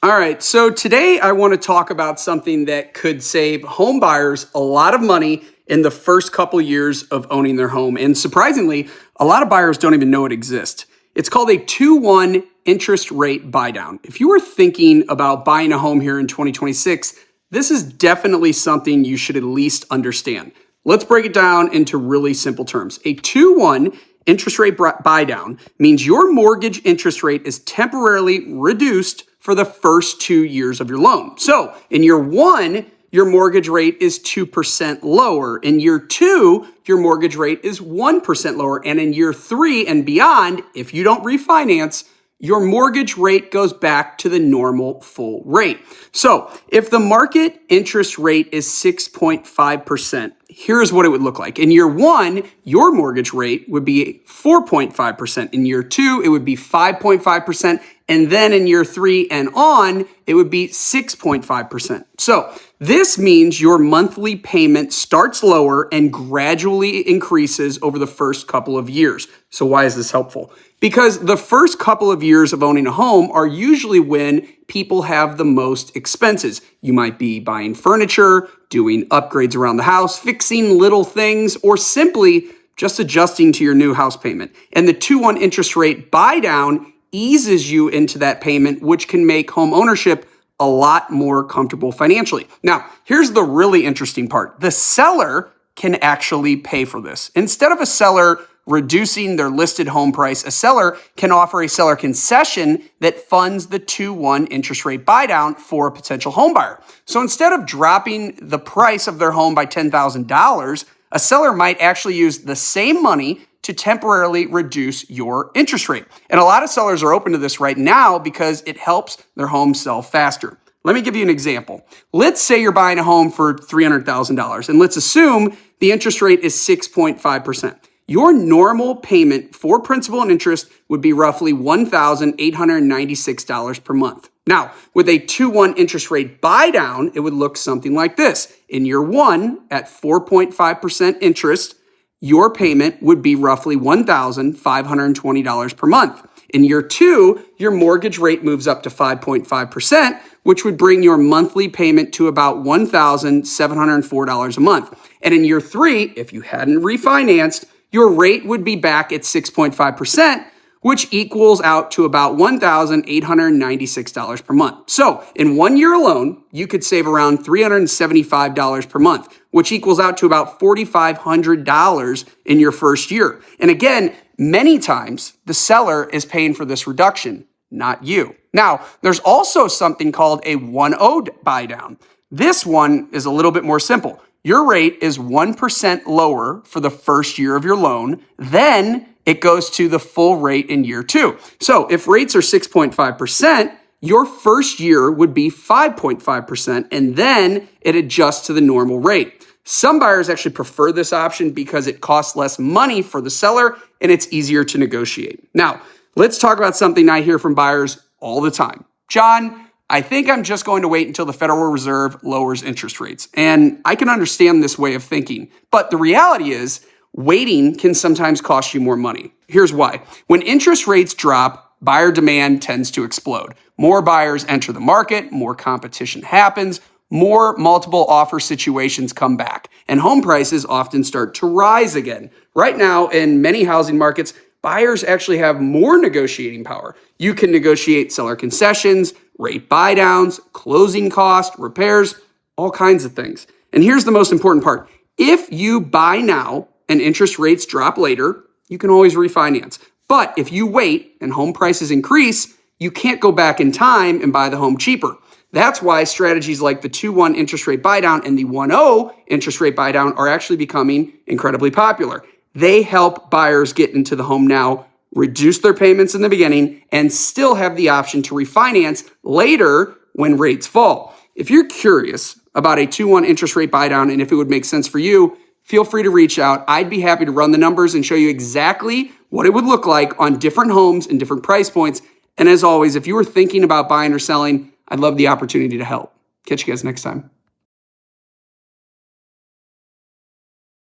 All right, so today I want to talk about something that could save home buyers a lot of money in the first couple years of owning their home. And surprisingly, a lot of buyers don't even know it exists. It's called a 2-1 interest rate buydown. If you were thinking about buying a home here in 2026, this is definitely something you should at least understand. Let's break it down into really simple terms. A 2-1 interest rate buydown means your mortgage interest rate is temporarily reduced for the first 2 years of your loan. So in year one, your mortgage rate is 2% lower. In year two, your mortgage rate is 1% lower. And in year three and beyond, if you don't refinance, your mortgage rate goes back to the normal full rate. So if the market interest rate is 6.5%, here's what it would look like. In year one, your mortgage rate would be 4.5%. In year two, it would be 5.5%. And then in year three and on, it would be 6.5%. So this means your monthly payment starts lower and gradually increases over the first couple of years. So why is this helpful? Because the first couple of years of owning a home are usually when people have the most expenses. You might be buying furniture, doing upgrades around the house, fixing little things, or simply just adjusting to your new house payment. And the 2-1 interest rate buydown eases you into that payment, which can make home ownership a lot more comfortable financially. Now, here's the really interesting part. The seller can actually pay for this. Instead of a seller reducing their listed home price, a seller can offer a seller concession that funds the 2-1 interest rate buydown for a potential home buyer. So instead of dropping the price of their home by $10,000, a seller might actually use the same money to temporarily reduce your interest rate. And a lot of sellers are open to this right now because it helps their home sell faster. Let me give you an example. Let's say you're buying a home for $300,000, and let's assume the interest rate is 6.5%. Your normal payment for principal and interest would be roughly $1,896 per month. Now, with a 2-1 interest rate buydown, it would look something like this. In year one, at 4.5% interest, your payment would be roughly $1,520 per month. In year two, your mortgage rate moves up to 5.5%, which would bring your monthly payment to about $1,704 a month. And in year three, if you hadn't refinanced, your rate would be back at 6.5%, which equals out to about $1,896 per month. So in 1 year alone, you could save around $375 per month, which equals out to about $4,500 in your first year. And again, many times the seller is paying for this reduction, not you. Now, there's also something called a 1-0 buydown. This one is a little bit more simple. Your rate is 1% lower for the first year of your loan, then it goes to the full rate in year two. So if rates are 6.5%, your first year would be 5.5%, and then it adjusts to the normal rate. Some buyers actually prefer this option because it costs less money for the seller and it's easier to negotiate. Now, let's talk about something I hear from buyers all the time. John, I think I'm just going to wait until the Federal Reserve lowers interest rates. And I can understand this way of thinking, but the reality is waiting can sometimes cost you more money. Here's why. When interest rates drop, buyer demand tends to explode. More buyers enter the market, more competition happens, more multiple offer situations come back, and home prices often start to rise again. Right now, in many housing markets, buyers actually have more negotiating power. You can negotiate seller concessions, rate buydowns, closing costs, repairs, all kinds of things. And here's the most important part. If you buy now and interest rates drop later, you can always refinance. But if you wait and home prices increase, you can't go back in time and buy the home cheaper. That's why strategies like the 2-1 interest rate buydown and the 1-0 interest rate buydown are actually becoming incredibly popular. They help buyers get into the home now, reduce their payments in the beginning, and still have the option to refinance later when rates fall. If you're curious about a 2-1 interest rate buydown and if it would make sense for you, feel free to reach out. I'd be happy to run the numbers and show you exactly what it would look like on different homes and different price points. And as always, if you were thinking about buying or selling, I'd love the opportunity to help. Catch you guys next time.